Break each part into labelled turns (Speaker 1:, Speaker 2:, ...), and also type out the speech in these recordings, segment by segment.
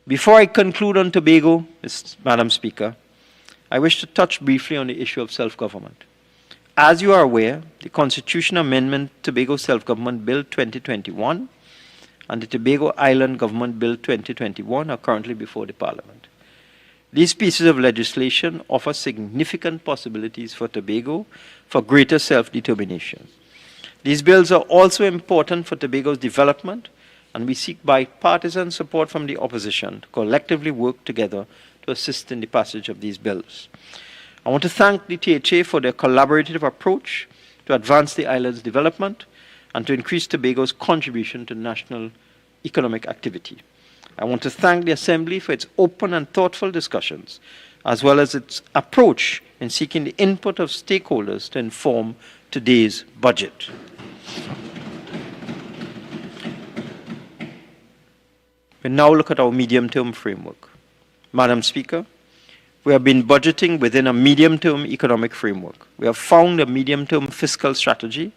Speaker 1: Before I conclude on Tobago, Madam Speaker, I wish to touch briefly on the issue of self-government. As you are aware, the Constitutional Amendment Tobago Self-Government Bill 2021 and the Tobago Island Government Bill 2021 are currently before the Parliament. These pieces of legislation offer significant possibilities for Tobago for greater self-determination. These bills are also important for Tobago's development, and we seek bipartisan support from the opposition to collectively work together to assist in the passage of these bills. I want to thank the THA for their collaborative approach to advance the island's development and to increase Tobago's contribution to national economic activity. I want to thank the Assembly for its open and thoughtful discussions, as well as its approach in seeking the input of stakeholders to inform today's budget. We now look at our medium-term framework. Madam Speaker, we have been budgeting within a medium-term economic framework. We have found a medium-term fiscal strategy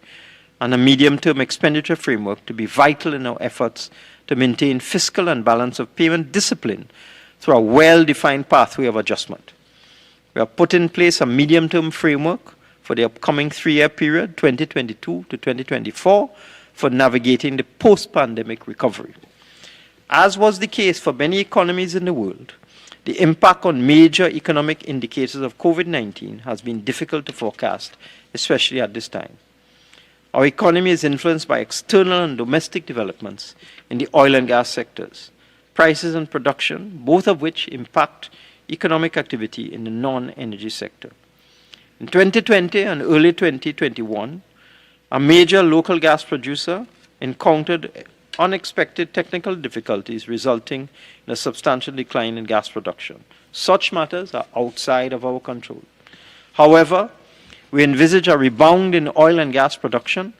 Speaker 1: and a medium-term expenditure framework to be vital in our efforts to maintain fiscal and balance of payment discipline through a well-defined pathway of adjustment. We have put in place a medium-term framework for the upcoming 3-year period, 2022 to 2024, for navigating the post-pandemic recovery. As was the case for many economies in the world, the impact on major economic indicators of COVID-19 has been difficult to forecast, especially at this time. Our economy is influenced by external and domestic developments in the oil and gas sectors, prices and production, both of which impact economic activity in the non-energy sector. In 2020 and early 2021, a major local gas producer encountered unexpected technical difficulties resulting in a substantial decline in gas production. Such matters are outside of our control. However, we envisage a rebound in oil and gas production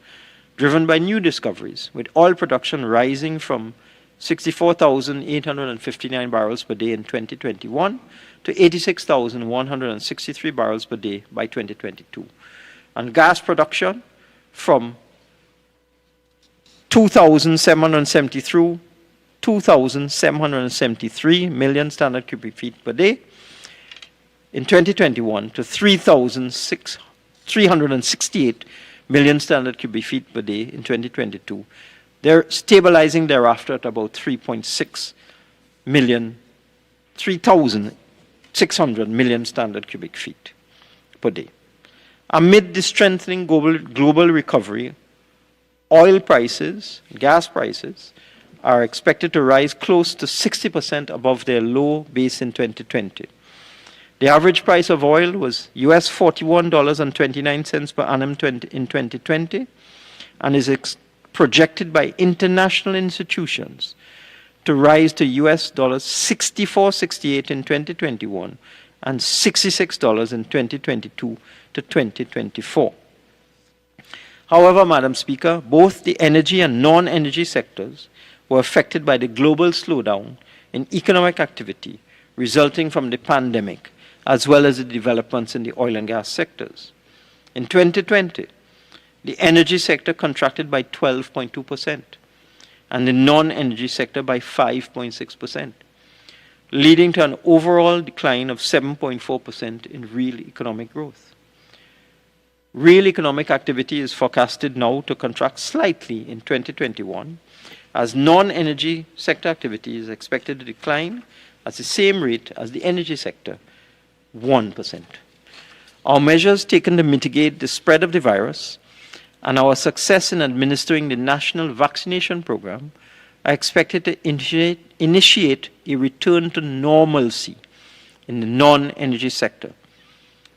Speaker 1: driven by new discoveries, with oil production rising from 64,859 barrels per day in 2021 to 86,163 barrels per day by 2022, and gas production from 2,773 million standard cubic feet per day in 2021 to 3,368 million standard cubic feet per day in 2022. They're stabilizing thereafter at about 3,600 million standard cubic feet per day. Amid the strengthening global recovery, oil prices, gas prices, are expected to rise close to 60% above their low base in 2020. The average price of oil was US $41.29 per annum in 2020 and is projected by international institutions to rise to US $64.68 in 2021 and $66 in 2022 to 2024. However, Madam Speaker, both the energy and non-energy sectors were affected by the global slowdown in economic activity resulting from the pandemic, as well as the developments in the oil and gas sectors. In 2020, the energy sector contracted by 12.2% and the non-energy sector by 5.6%, leading to an overall decline of 7.4% in real economic growth. Real economic activity is forecasted now to contract slightly in 2021, as non-energy sector activity is expected to decline at the same rate as the energy sector, 1%. Our measures taken to mitigate the spread of the virus and our success in administering the national vaccination program are expected to initiate a return to normalcy in the non-energy sector,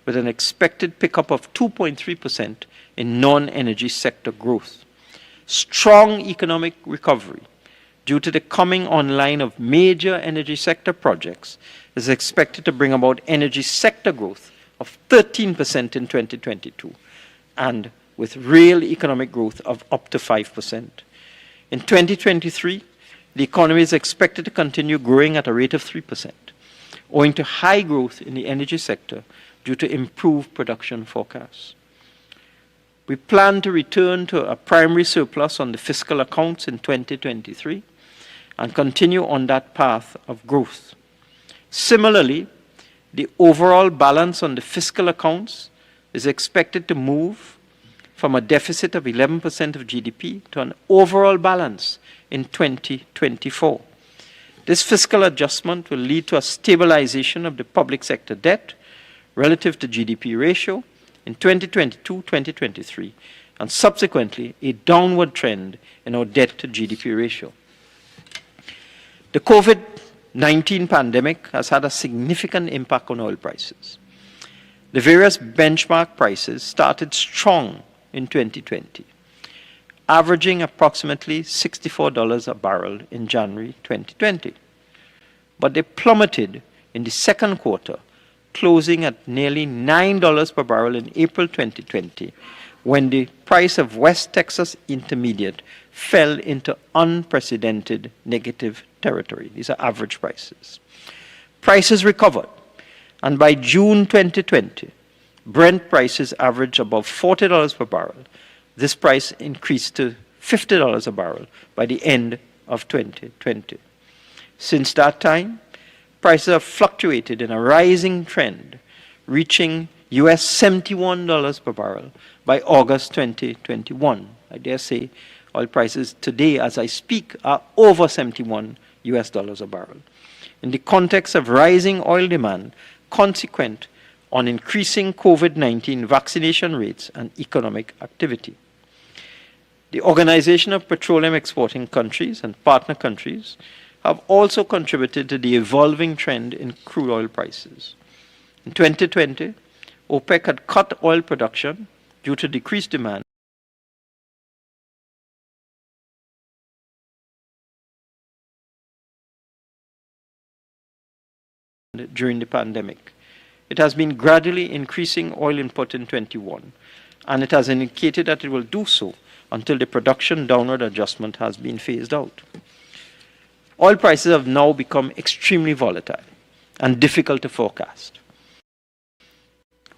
Speaker 1: with an expected pickup of 2.3% in non-energy sector growth. Strong economic recovery due to the coming online of major energy sector projects is expected to bring about energy sector growth of 13% in 2022, and with real economic growth of up to 5%. In 2023, the economy is expected to continue growing at a rate of 3%, owing to high growth in the energy sector due to improved production forecasts. We plan to return to a primary surplus on the fiscal accounts in 2023 and continue on that path of growth. Similarly, the overall balance on the fiscal accounts is expected to move from a deficit of 11% of GDP to an overall balance in 2024. This fiscal adjustment will lead to a stabilization of the public sector debt relative to GDP ratio in 2022-2023, and subsequently a downward trend in our debt to GDP ratio. The COVID-19 pandemic has had a significant impact on oil prices. The various benchmark prices started strong in 2020, averaging approximately $64 a barrel in January 2020. But they plummeted in the second quarter, closing at nearly $9 per barrel in April 2020, when the price of West Texas Intermediate fell into unprecedented negative territory. These are average prices. Prices recovered, and by June 2020, Brent prices averaged above $40 per barrel. This price increased to $50 a barrel by the end of 2020. Since that time, prices have fluctuated in a rising trend, reaching US $71 per barrel by August 2021. I dare say oil prices today, as I speak, are over $71 a barrel. In the context of rising oil demand, consequent on increasing COVID-19 vaccination rates and economic activity. The Organization of Petroleum Exporting Countries and partner countries have also contributed to the evolving trend in crude oil prices. In 2020, OPEC had cut oil production due to decreased demand during the pandemic. It has been gradually increasing oil input in 21, and it has indicated that it will do so until the production downward adjustment has been phased out. Oil prices have now become extremely volatile and difficult to forecast.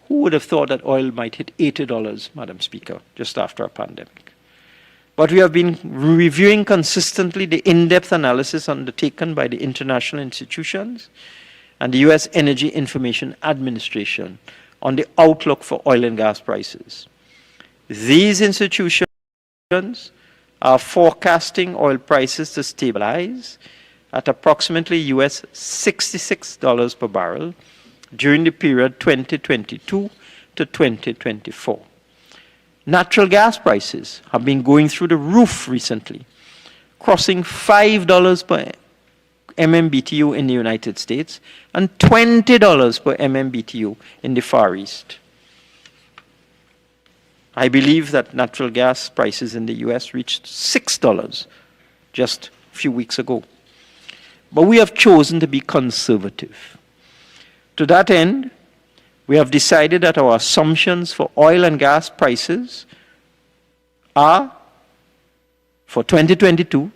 Speaker 1: Who would have thought that oil might hit $80, Madam Speaker, just after a pandemic? But we have been reviewing consistently the in-depth analysis undertaken by the international institutions and the U.S. Energy Information Administration on the outlook for oil and gas prices. These institutions are forecasting oil prices to stabilize at approximately US $66 per barrel during the period 2022 to 2024. Natural gas prices have been going through the roof recently, crossing $5 per MMBTU in the United States and $20 per MMBTU in the Far East. I believe that natural gas prices in the US reached $6 just a few weeks ago. But we have chosen to be conservative. To that end, we have decided that our assumptions for oil and gas prices are, for 2022,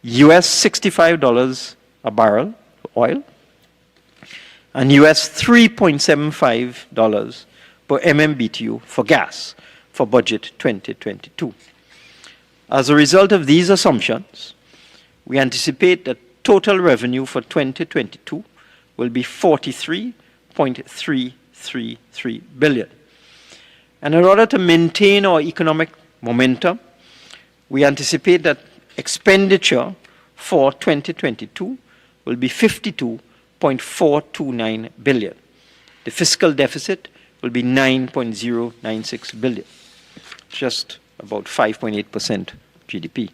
Speaker 1: US $65 a barrel for oil and US $3.75 per MMBTU for gas for budget 2022. As a result of these assumptions, we anticipate that total revenue for 2022 will be $43.333 billion. And in order to maintain our economic momentum, we anticipate that expenditure for 2022 will be $52.429 billion. The fiscal deficit will be $9.096 billion, just about 5.8% GDP.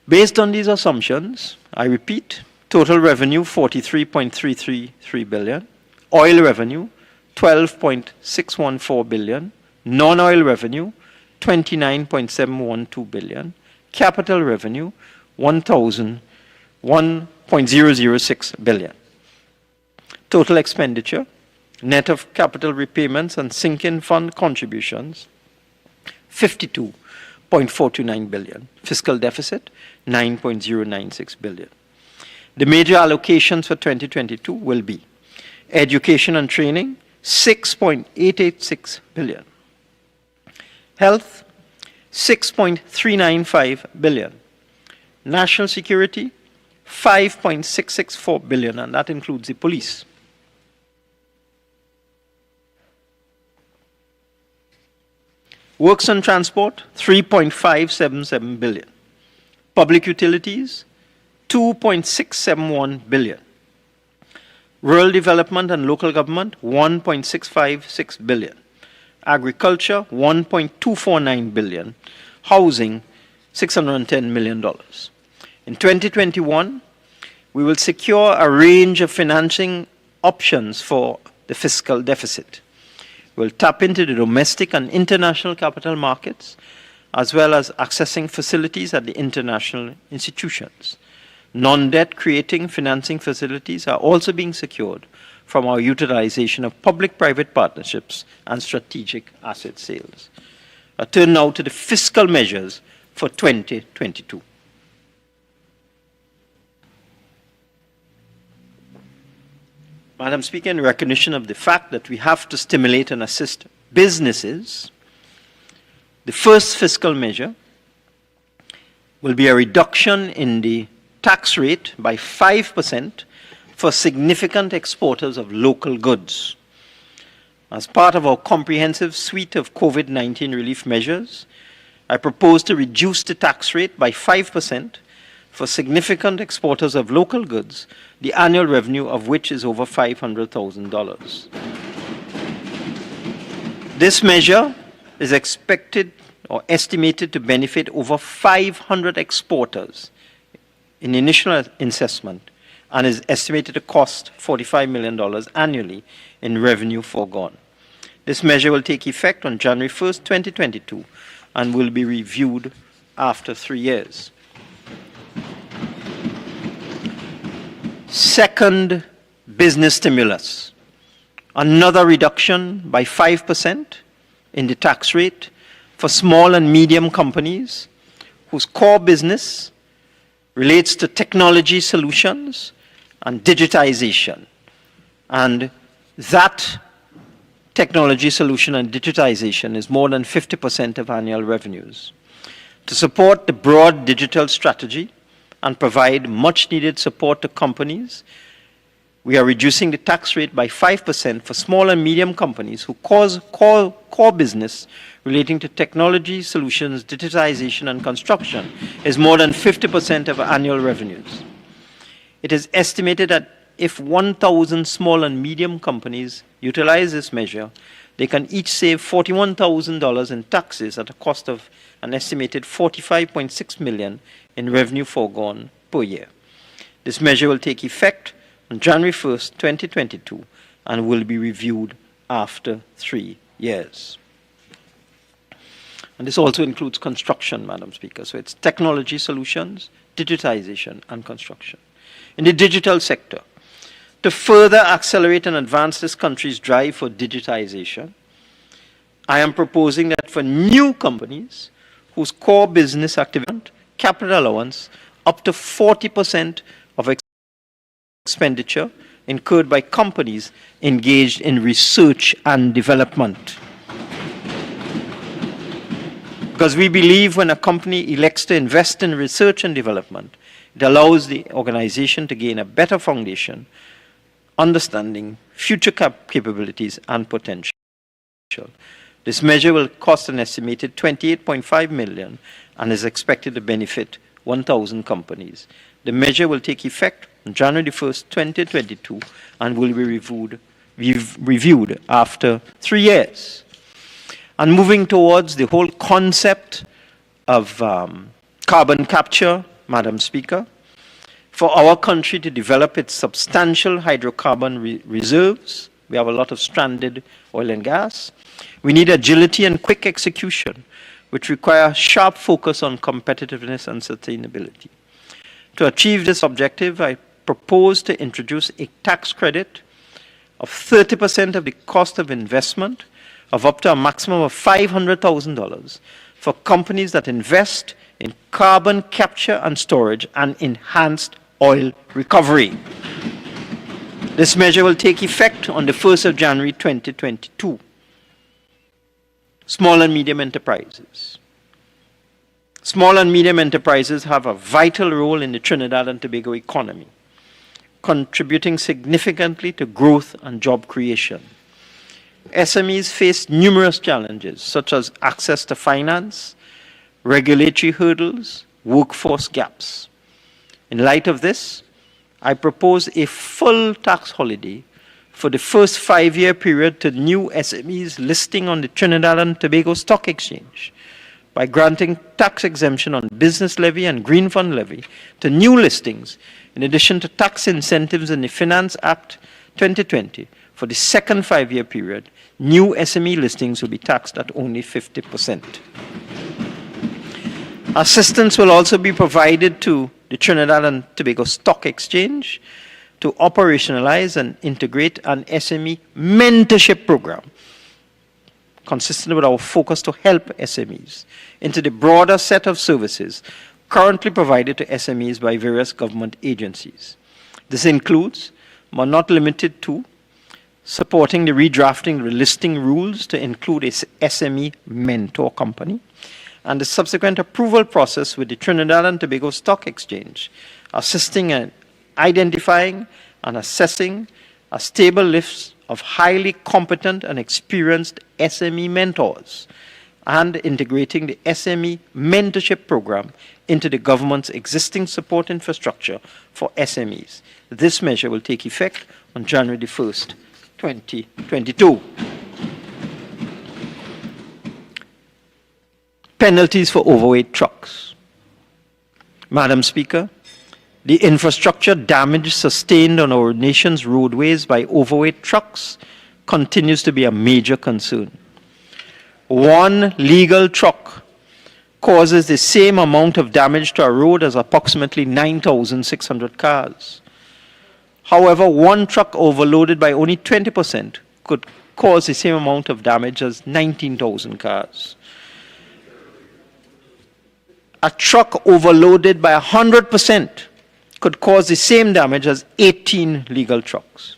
Speaker 1: Based on these assumptions, I repeat, total revenue $43.333 billion, oil revenue $12.614 billion, non-oil revenue $29.712 billion, capital revenue $1.006 billion. Total expenditure, net of capital repayments and sinking fund contributions, $52.429 billion. Fiscal deficit, $9.096 billion. The major allocations for 2022 will be education and training, $6.886 billion. Health, $6.395 billion. National security, 5.664 billion, and that includes the police. Works and transport, 3.577 billion. Public utilities, 2.671 billion. Rural development and local government, 1.656 billion. Agriculture, 1.249 billion. Housing, $610 million. In 2021, we will secure a range of financing options for the fiscal deficit. We'll tap into the domestic and international capital markets, as well as accessing facilities at the international institutions. Non-debt creating financing facilities are also being secured from our utilization of public-private partnerships and strategic asset sales. I turn now to the fiscal measures for 2022. Madam Speaker, in recognition of the fact that we have to stimulate and assist businesses, the first fiscal measure will be a reduction in the tax rate by 5% for significant exporters of local goods. As part of our comprehensive suite of COVID-19 relief measures, I propose to reduce the tax rate by 5% for significant exporters of local goods, the annual revenue of which is over $500,000. This measure is expected or estimated to benefit over 500 exporters in initial assessment and is estimated to cost $45 million annually in revenue foregone. This measure will take effect on January 1st, 2022 and will be reviewed after 3 years. Second, business stimulus. Another reduction by 5% in the tax rate for small and medium companies whose core business relates to technology solutions and digitization. And that technology solution and digitization is more than 50% of annual revenues. To support the broad digital strategy and provide much needed support to companies, we are reducing the tax rate by 5% for small and medium companies whose core business relating to technology solutions, digitization, and construction is more than 50% of annual revenues. It is estimated that if 1,000 small and medium companies utilize this measure, they can each save $41,000 in taxes at a cost of an estimated $45.6 million in revenue foregone per year. This measure will take effect on January 1st, 2022 and will be reviewed after 3 years. And this also includes construction, Madam Speaker. So it's technology solutions, digitization, and construction. In the digital sector, to further accelerate and advance this country's drive for digitization, I am proposing that for new companies whose core business activity, capital allowance, up to 40% of expenditure incurred by companies engaged in research and development. Because we believe when a company elects to invest in research and development, it allows the organization to gain a better foundation, understanding future capabilities and potential. This measure will cost an estimated $28.5 million and is expected to benefit 1,000 companies. The measure will take effect on January 1st, 2022 and will be reviewed after 3 years. And moving towards the whole concept of carbon capture, Madam Speaker, for our country to develop its substantial hydrocarbon reserves, we have a lot of stranded oil and gas. We need agility and quick execution, which require sharp focus on competitiveness and sustainability. To achieve this objective, I propose to introduce a tax credit of 30% of the cost of investment of up to a maximum of $500,000 for companies that invest in carbon capture and storage and enhanced oil recovery. This measure will take effect on the 1st of January 2022. Small and medium enterprises. Small and medium enterprises have a vital role in the Trinidad and Tobago economy, contributing significantly to growth and job creation. SMEs face numerous challenges, such as access to finance, regulatory hurdles, workforce gaps. In light of this, I propose a full tax holiday for the first 5-year period to new SMEs listing on the Trinidad and Tobago Stock Exchange by granting tax exemption on business levy and green fund levy to new listings, in addition to tax incentives in the Finance Act 2020. For the second 5-year period, new SME listings will be taxed at only 50%. Assistance will also be provided to the Trinidad and Tobago Stock Exchange to operationalize and integrate an SME mentorship program consistent with our focus to help SMEs into the broader set of services currently provided to SMEs by various government agencies. This includes, but not limited to, supporting the redrafting of the listing rules to include a SME mentor company, and the subsequent approval process with the Trinidad and Tobago Stock Exchange, assisting in identifying and assessing a stable list of highly competent and experienced SME mentors, and integrating the SME mentorship program into the government's existing support infrastructure for SMEs. This measure will take effect on January the 1st, 2022. Penalties for overweight trucks. Madam Speaker, the infrastructure damage sustained on our nation's roadways by overweight trucks continues to be a major concern. One legal truck causes the same amount of damage to a road as approximately 9,600 cars. However, one truck overloaded by only 20% could cause the same amount of damage as 19,000 cars. A truck overloaded by 100% could cause the same damage as 18 legal trucks.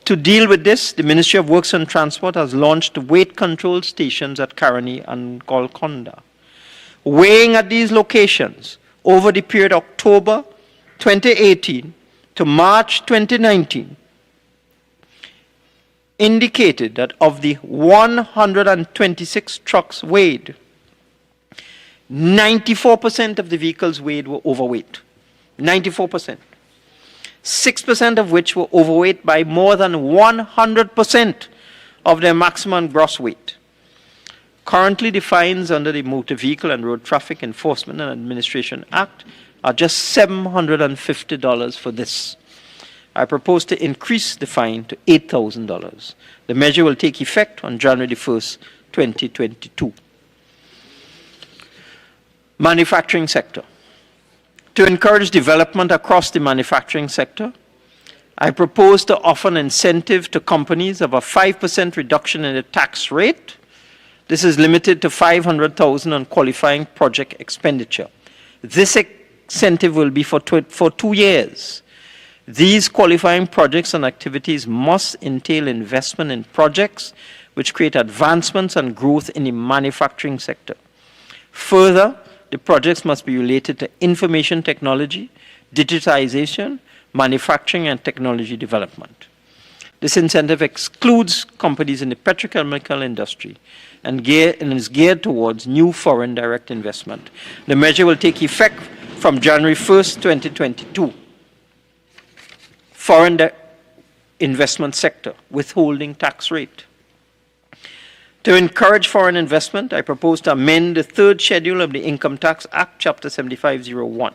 Speaker 1: To deal with this, the Ministry of Works and Transport has launched weight control stations at Caroni and Golconda. Weighing at these locations over the period October 2018 to March 2019 indicated that of the 126 trucks weighed, 94% of the vehicles weighed were overweight. 94%. 6% of which were overweight by more than 100% of their maximum gross weight. Currently, the fines under the Motor Vehicle and Road Traffic Enforcement and Administration Act are just $750 for this. I propose to increase the fine to $8,000. The measure will take effect on January the 1st, 2022. Manufacturing sector. To encourage development across the manufacturing sector, I propose to offer an incentive to companies of a 5% reduction in the tax rate. This is limited to $500,000 on qualifying project expenditure. This incentive will be for 2 years. These qualifying projects and activities must entail investment in projects which create advancements and growth in the manufacturing sector. Further, the projects must be related to information technology, digitization, manufacturing, and technology development. This incentive excludes companies in the petrochemical industry and is geared towards new foreign direct investment. The measure will take effect from January 1st, 2022. Foreign investment sector, withholding tax rate. To encourage foreign investment, I propose to amend the third schedule of the Income Tax Act, Chapter 7501,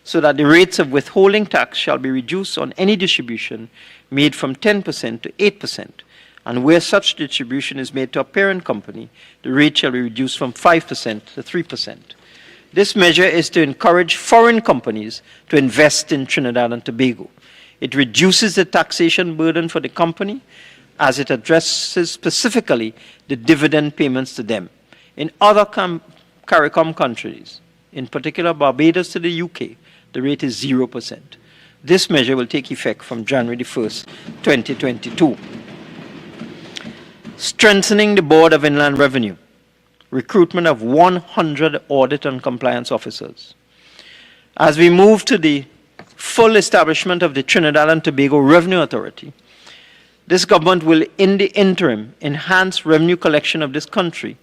Speaker 1: so that the rates of withholding tax shall be reduced on any distribution made from 10% to 8%, and where such distribution is made to a parent company, the rate shall be reduced from 5% to 3%. This measure is to encourage foreign companies to invest in Trinidad and Tobago. It reduces the taxation burden for the company, as it addresses specifically the dividend payments to them. In other CARICOM countries, in particular Barbados to the UK, the rate is 0%. This measure will take effect from January 1st, 2022. Strengthening the Board of Inland Revenue. recruitment of 100 audit and compliance officers. As we move to the full establishment of the Trinidad and Tobago Revenue Authority, this government will, in the interim, enhance revenue collection of this country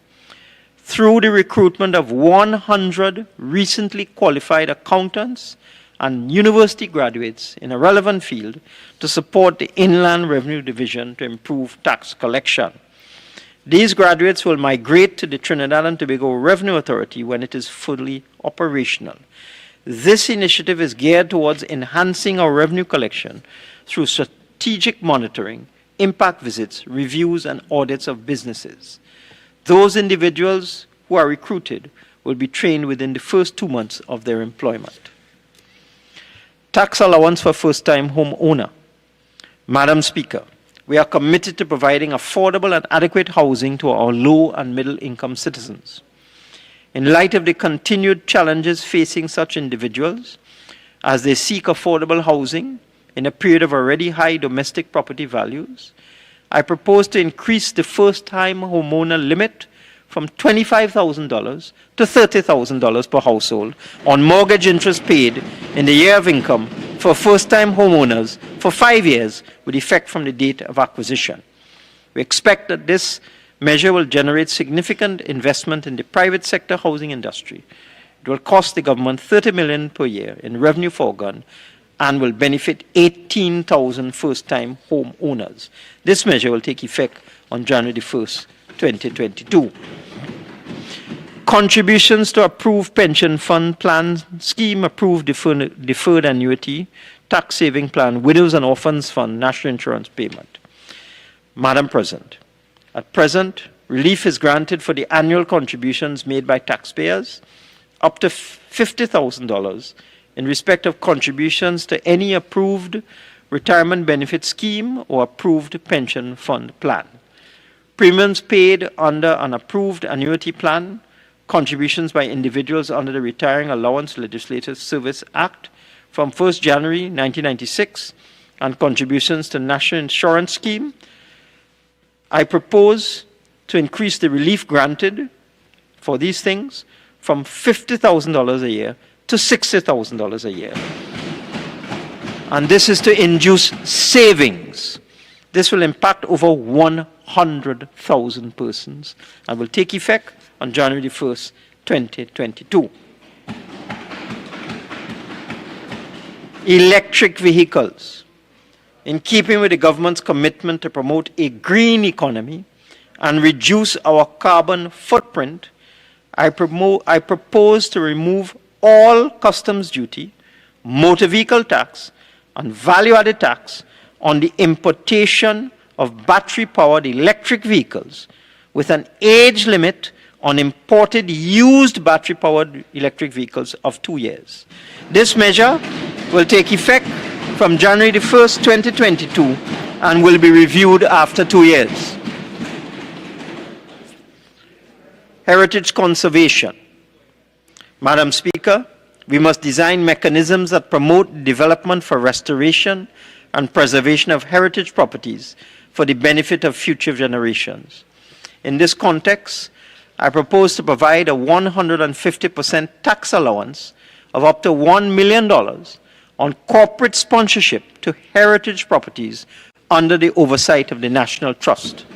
Speaker 1: through the recruitment of 100 recently qualified accountants and university graduates in a relevant field to support the Inland Revenue Division to improve tax collection. These graduates will migrate to the Trinidad and Tobago Revenue Authority when it is fully operational. This initiative is geared towards enhancing our revenue collection through strategic monitoring, impact visits, reviews, and audits of businesses. Those individuals who are recruited will be trained within the first 2 months of their employment. Tax allowance for first-time homeowner. Madam Speaker, we are committed to providing affordable and adequate housing to our low and middle-income citizens. In light of the continued challenges facing such individuals as they seek affordable housing in a period of already high domestic property values, I propose to increase the first-time homeowner limit from $25,000 to $30,000 per household on mortgage interest paid in the year of income for first-time homeowners for 5 years with effect from the date of acquisition. We expect that this measure will generate significant investment in the private sector housing industry. It will cost the government $30 million per year in revenue foregone and will benefit 18,000 first-time homeowners. This measure will take effect on January 1st, 2022. Contributions to approved pension fund plan scheme, approved deferred annuity, tax saving plan, widows and orphans fund, national insurance payment. Madam President, at present, relief is granted for the annual contributions made by taxpayers up to $50,000 in respect of contributions to any approved retirement benefit scheme or approved pension fund plan. Premiums paid under an approved annuity plan, contributions by individuals under the Retiring Allowance Legislative Service Act from 1st January 1996, and contributions to National Insurance Scheme. I propose to increase the relief granted for these things from $50,000 a year to $60,000 a year. And this is to induce savings. This will impact over 100,000 persons and will take effect on January 1st, 2022. Electric vehicles. In keeping with the government's commitment to promote a green economy and reduce our carbon footprint, I propose to remove all customs duty, motor vehicle tax, and value-added tax on the importation of battery-powered electric vehicles with an age limit on imported used battery-powered electric vehicles of 2 years. This measure will take effect from January 1st, 2022 and will be reviewed after 2 years. Heritage conservation. Madam Speaker, we must design mechanisms that promote development for restoration and preservation of heritage properties for the benefit of future generations. In this context, I propose to provide a 150% tax allowance of up to $1 million on corporate sponsorship to heritage properties under the oversight of the National Trust.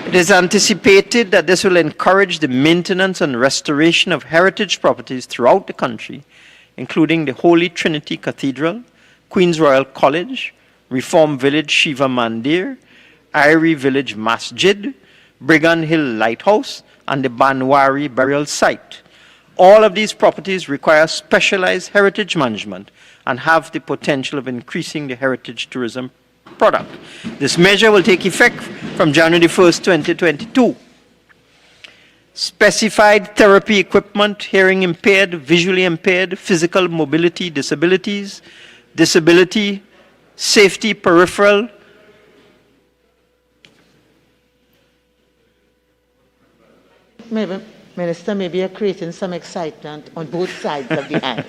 Speaker 1: It is anticipated that this will encourage the maintenance and restoration of heritage properties throughout the country, including the Holy Trinity Cathedral, Queen's Royal College, Reform Village Shiva Mandir, Irie Village Masjid, Brigham Hill Lighthouse, and the Banwari Burial Site. All of these properties require specialized heritage management and have the potential of increasing the heritage tourism product. This measure will take effect from January 1st, 2022. Specified therapy equipment, hearing impaired, visually impaired, physical mobility disabilities, disability, safety, peripheral,
Speaker 2: Maybe, Minister, maybe you're creating some excitement on both sides of the aisle.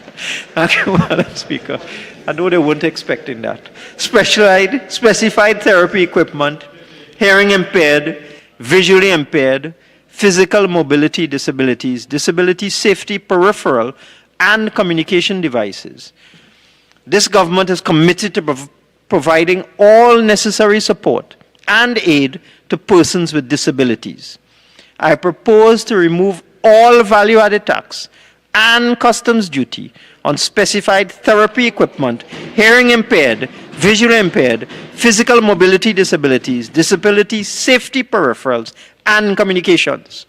Speaker 1: Thank you, Madam Speaker. I know they weren't expecting that. Specified therapy equipment, hearing impaired, visually impaired, physical mobility disabilities, disability safety peripheral and communication devices. This government is committed to providing all necessary support and aid to persons with disabilities. I propose to remove all value-added tax and customs duty on specified therapy equipment, hearing impaired, visually impaired, physical mobility disabilities, disability safety peripherals, and communications.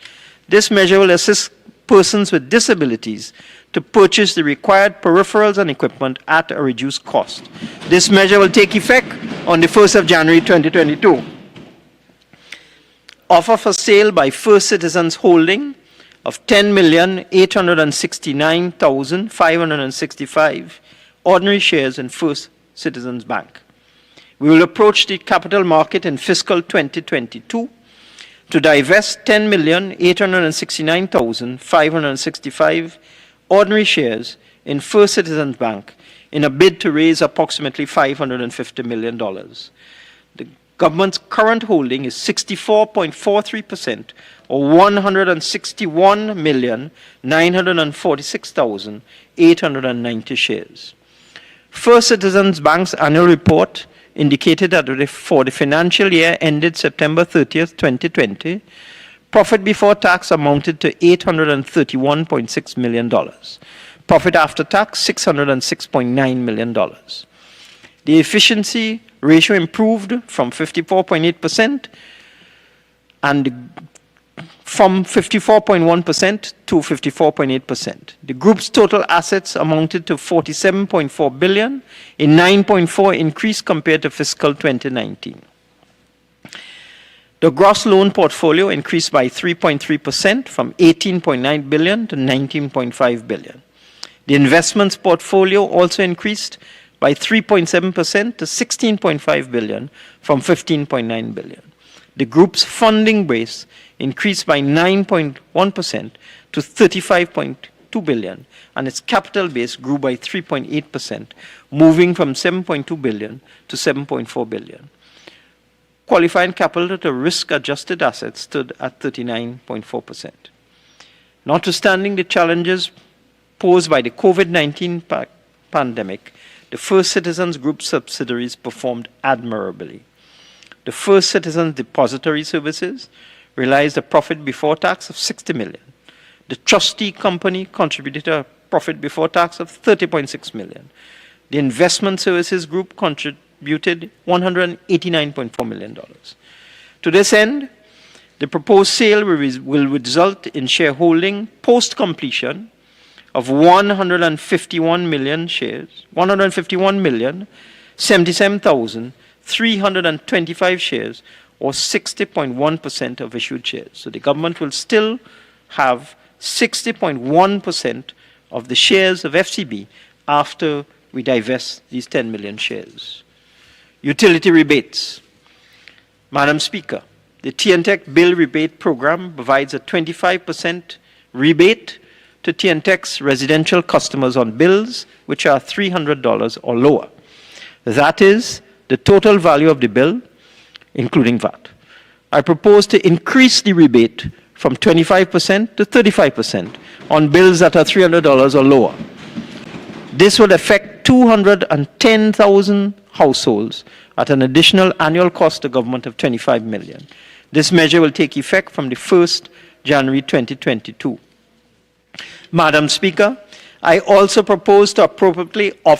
Speaker 1: This measure will assist persons with disabilities to purchase the required peripherals and equipment at a reduced cost. This measure will take effect on the 1st of January 2022. Offer for sale by First Citizens Holding of 10,869,565 ordinary shares in First Citizens Bank. We will approach the capital market in fiscal 2022 to divest 10,869,565 ordinary shares in First Citizens Bank in a bid to raise approximately $550 million. The government's current holding is 64.43%, or 161,946,890 shares. First Citizens Bank's annual report indicated that for the financial year ended September 30th, 2020, profit before tax amounted to $831.6 million. Profit after tax, $606.9 million. The efficiency ratio improved from 54.8% and from 54.1% to 54.8%. The group's total assets amounted to $47.4 billion, a 9.4% increase compared to fiscal 2019. The gross loan portfolio increased by 3.3% from $18.9 billion to $19.5 billion. The investments portfolio also increased by 3.7% to $16.5 billion from $15.9 billion. The group's funding base increased by 9.1% to $35.2 billion, and its capital base grew by 3.8%, moving from $7.2 billion to $7.4 billion. Qualifying capital to risk-adjusted assets stood at 39.4%. Notwithstanding the challenges posed by the COVID-19 pandemic, the First Citizens Group subsidiaries performed admirably. The First Citizens Depository Services realized a profit before tax of $60 million. The trustee company contributed a profit before tax of $30.6 million. The Investment Services Group contributed $189.4 million. To this end, the proposed sale will result in shareholding post-completion of 151 million shares, 151,077,325 shares, or 60.1% of issued shares. So the government will still have 60.1% of the shares of FCB after we divest these 10 million shares. Utility rebates. Madam Speaker, the TNTEC bill rebate program provides a 25% rebate to TNTEC's residential customers on bills which are $300 or lower. That is the total value of the bill, including VAT. I propose to increase the rebate from 25% to 35% on bills that are $300 or lower. This would affect 210,000 households at an additional annual cost to government of $25 million. This measure will take effect from the 1st January 2022. Madam Speaker, I also propose to appropriately offset